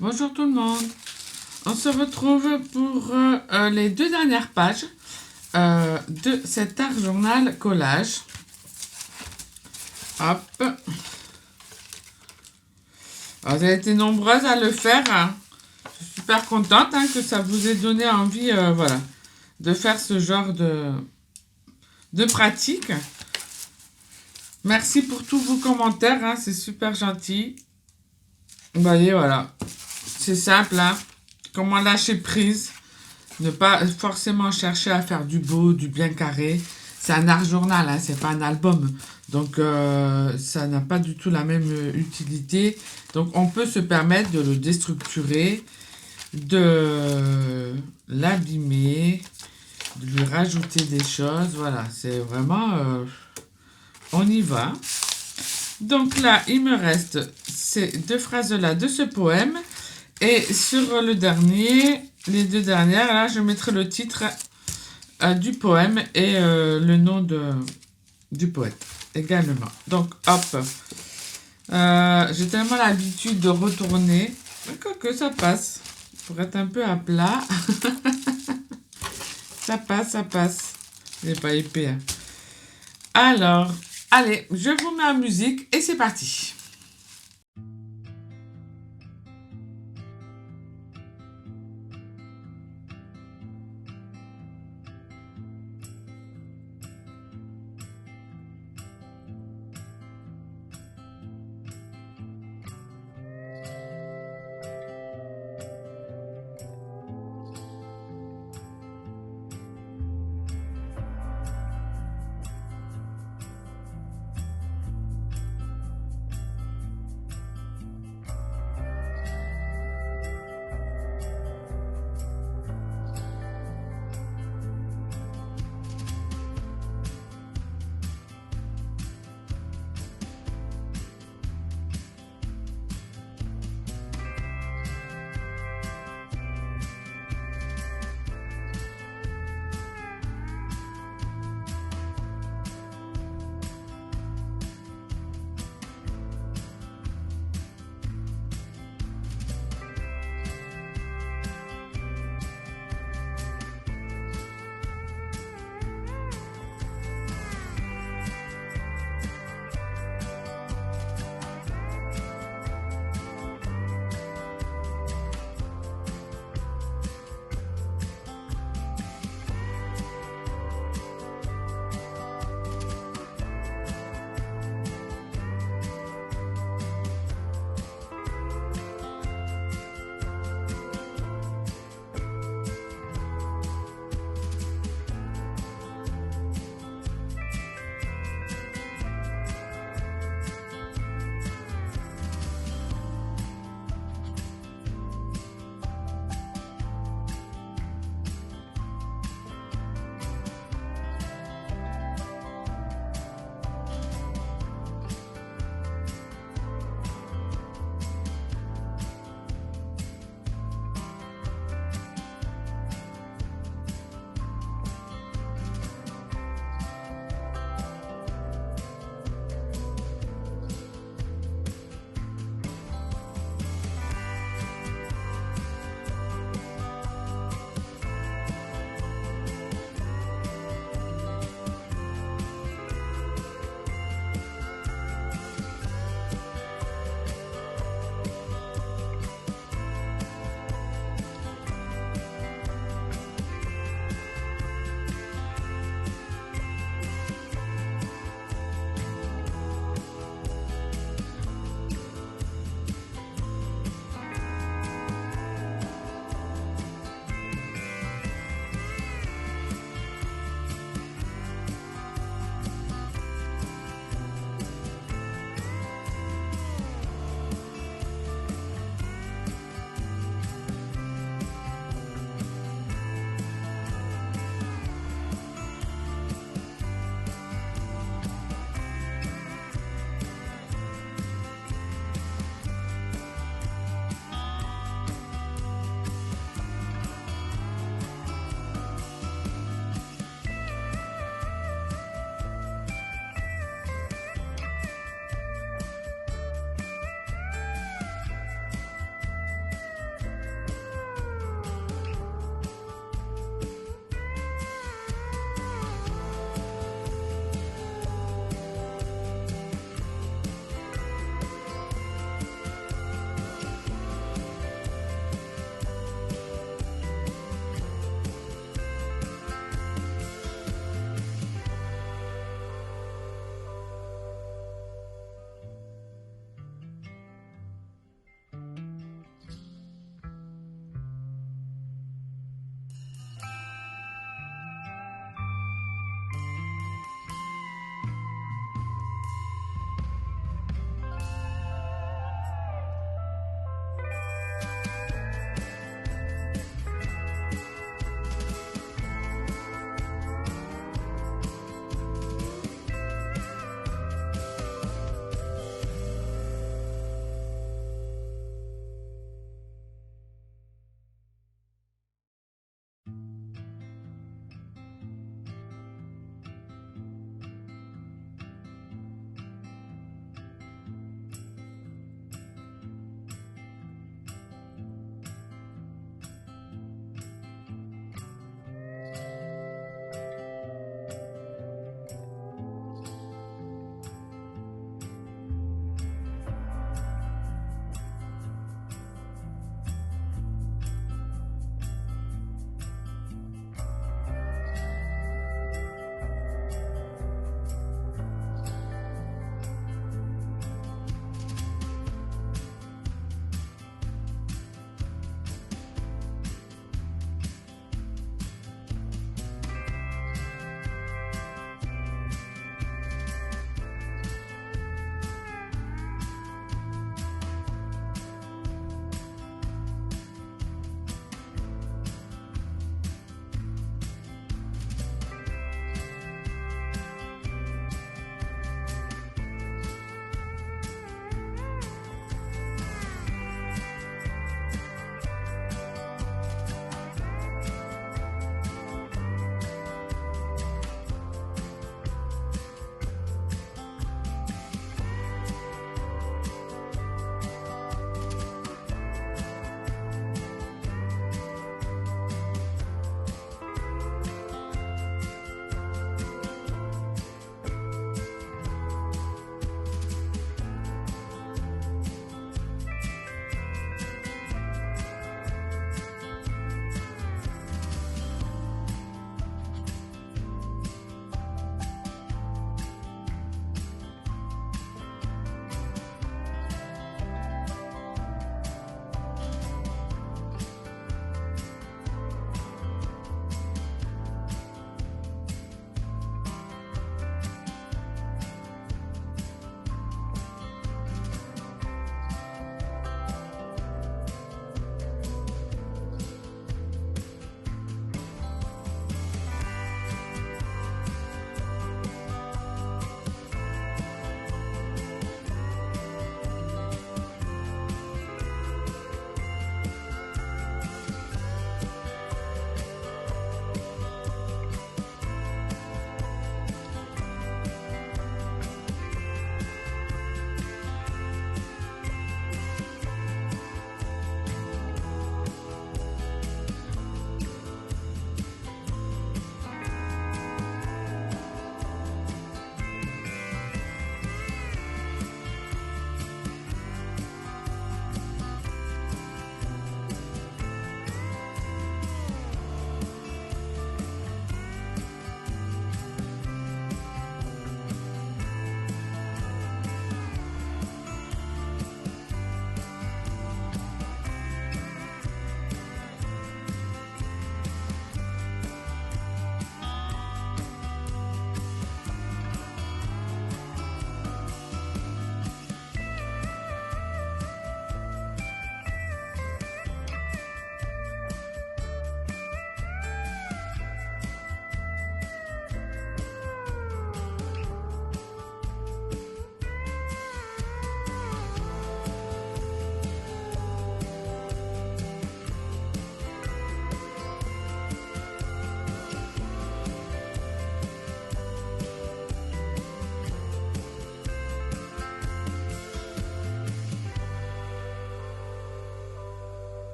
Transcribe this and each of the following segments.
Bonjour tout le monde. On se retrouve pour les deux dernières pages de cet art journal collage. Hop. Alors, vous avez été nombreuses à le faire, hein. Je suis super contente que ça vous ait donné envie voilà, de faire ce genre de pratique. Merci pour tous vos commentaires, hein, c'est super gentil. Vous voyez, voilà. C'est simple, hein. Comment lâcher prise. Ne pas forcément chercher à faire du beau, du bien carré. C'est un art journal, hein, c'est pas un album. Donc ça n'a pas du tout la même utilité. Donc on peut se permettre de le déstructurer, de l'abîmer, de lui rajouter des choses. Voilà, c'est vraiment... on y va. Donc là, il me reste ces deux phrases-là de ce poème. Et sur le dernier, les deux dernières, là, je mettrai le titre du poème et le nom du poète également. Donc, hop. J'ai tellement l'habitude de retourner que ça passe. Pour être un peu à plat. Ça passe, ça passe. C'est pas épais, hein. Alors, allez, je vous mets en musique et c'est parti.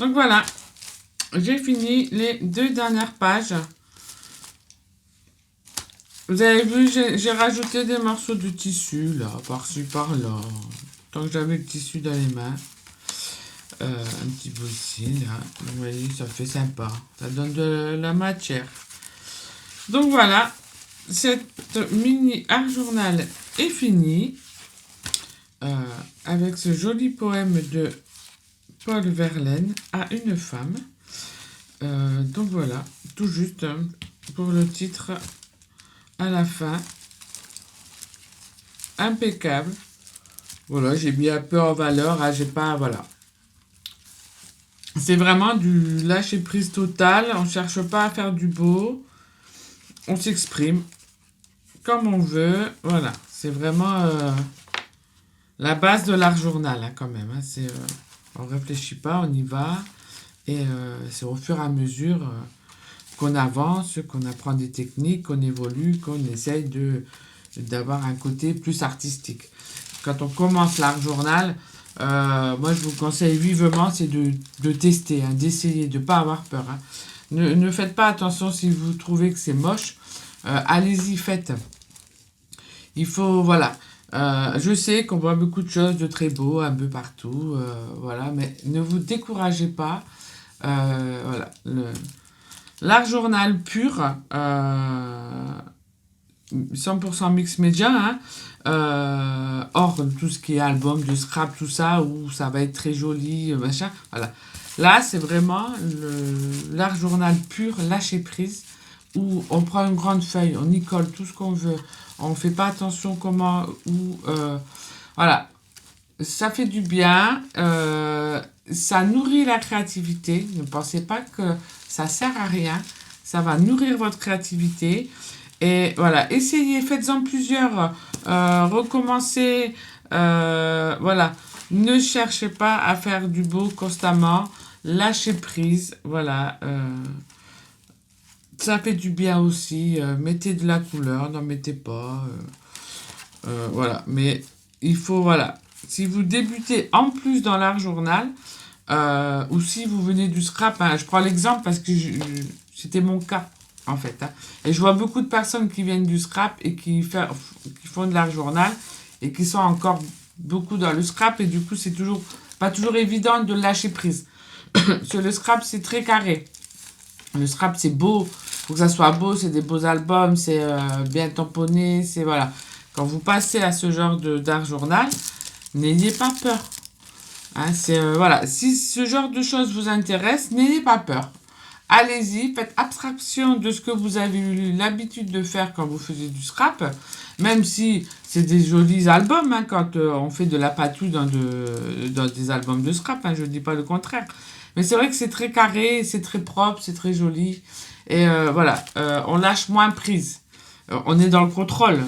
Donc voilà, j'ai fini les 2 dernières pages. Vous avez vu, j'ai rajouté des morceaux de tissu, là, par-ci, par-là. Tant que j'avais le tissu dans les mains. Un petit peu ici, là. Vous voyez, ça fait sympa. Ça donne de la matière. Donc voilà, cette mini art journal est finie. Avec ce joli poème de Paul Verlaine à une femme. Donc voilà, tout juste pour le titre à la fin. Impeccable. Voilà, j'ai mis un peu en valeur, hein, j'ai pas, voilà. C'est vraiment du lâcher prise total, on cherche pas à faire du beau, on s'exprime comme on veut, voilà. C'est vraiment la base de l'art journal, hein, quand même. Hein, c'est, on réfléchit pas, on y va, et c'est au fur et à mesure qu'on avance, qu'on apprend des techniques, qu'on évolue, qu'on essaye d'avoir un côté plus artistique. Quand on commence l'art journal, moi je vous conseille vivement, c'est de tester, hein, d'essayer, de ne pas avoir peur. Hein. Ne faites pas attention si vous trouvez que c'est moche. Allez-y, faites. Il faut, voilà. Je sais qu'on voit beaucoup de choses de très beaux un peu partout, voilà, mais ne vous découragez pas. Voilà, l'art journal pur, 100% mix média, hein, hors tout ce qui est album de scrap, tout ça, où ça va être très joli, machin, voilà. Là, c'est vraiment l'art journal pur, lâcher prise, où on prend une grande feuille, on y colle tout ce qu'on veut, on fait pas attention comment, où, voilà. Ça fait du bien, ça nourrit la créativité, ne pensez pas que ça sert à rien, ça va nourrir votre créativité. Et voilà, essayez, faites-en plusieurs, recommencez, voilà, ne cherchez pas à faire du beau constamment, lâchez prise, voilà, ça fait du bien aussi, mettez de la couleur, n'en mettez pas, voilà, mais il faut, voilà, si vous débutez en plus dans l'art journal, ou si vous venez du scrap, hein, je prends l'exemple parce que c'était mon cas en fait. Hein. Et je vois beaucoup de personnes qui viennent du scrap et qui font de l'art journal et qui sont encore beaucoup dans le scrap et du coup c'est toujours pas toujours évident de lâcher prise. Sur le scrap c'est très carré. Le scrap c'est beau, faut que ça soit beau, c'est des beaux albums, c'est bien tamponné, c'est voilà. Quand vous passez à ce genre d'art journal, n'ayez pas peur. Hein, c'est voilà, si ce genre de choses vous intéresse, n'ayez pas peur. Allez-y, faites abstraction de ce que vous avez eu l'habitude de faire quand vous faisiez du scrap, même si c'est des jolis albums, hein, quand on fait de la patouille dans des albums de scrap, hein, je ne dis pas le contraire. Mais c'est vrai que c'est très carré, c'est très propre, c'est très joli. Et voilà, on lâche moins prise. On est dans le contrôle,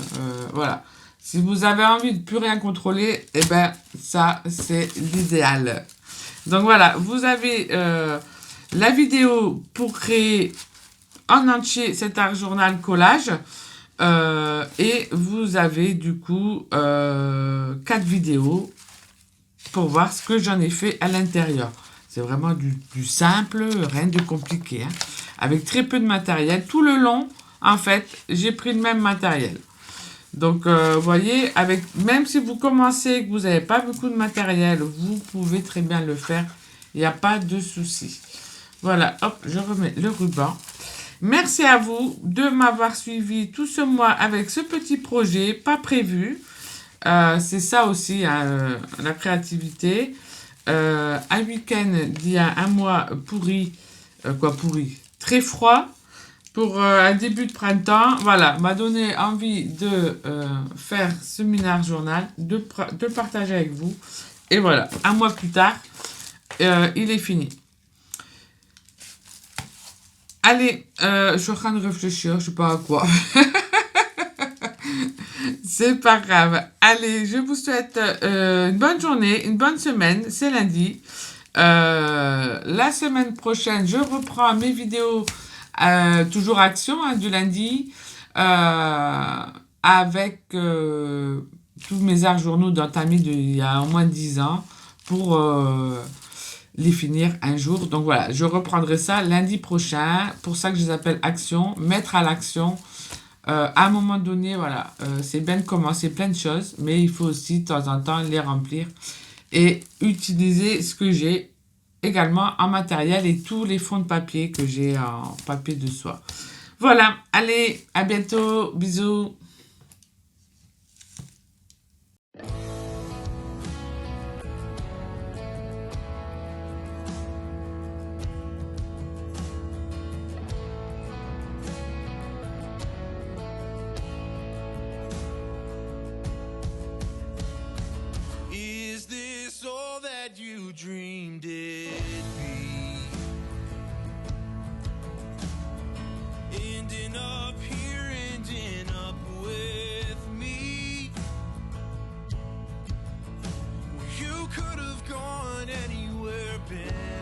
voilà. Si vous avez envie de plus rien contrôler, eh ben ça c'est l'idéal. Donc voilà, vous avez la vidéo pour créer en entier cet art journal collage. Et vous avez du coup 4 vidéos pour voir ce que j'en ai fait à l'intérieur. C'est vraiment du simple, rien de compliqué. Hein. Avec très peu de matériel. Tout le long, en fait, j'ai pris le même matériel. Donc, vous voyez, même si vous commencez et que vous n'avez pas beaucoup de matériel, vous pouvez très bien le faire. Il n'y a pas de souci. Voilà, hop, je remets le ruban. Merci à vous de m'avoir suivi tout ce mois avec ce petit projet, pas prévu. C'est ça aussi, hein, la créativité. Un week-end d'il y a un mois pourri, pourri, très froid. Pour un début de printemps, voilà, m'a donné envie de faire ce mini-art journal, de le partager avec vous. Et voilà, un mois plus tard, il est fini. Allez, je suis en train de réfléchir, je sais pas à quoi. C'est pas grave. Allez, je vous souhaite une bonne journée, une bonne semaine. C'est lundi. La semaine prochaine, je reprends mes vidéos toujours action, hein, du lundi, avec tous mes arts journaux d'entamés il y a au moins 10 ans pour les finir un jour. Donc voilà, je reprendrai ça lundi prochain. Pour ça que je les appelle actions, mettre à l'action. À un moment donné, voilà, c'est bien de commencer plein de choses, mais il faut aussi de temps en temps les remplir et utiliser ce que j'ai également en matériel et tous les fonds de papier que j'ai en papier de soie. Voilà, allez, à bientôt, bisous. Is this all that you dreamed it'd be? Ending up here, ending up with me. You could have gone anywhere, been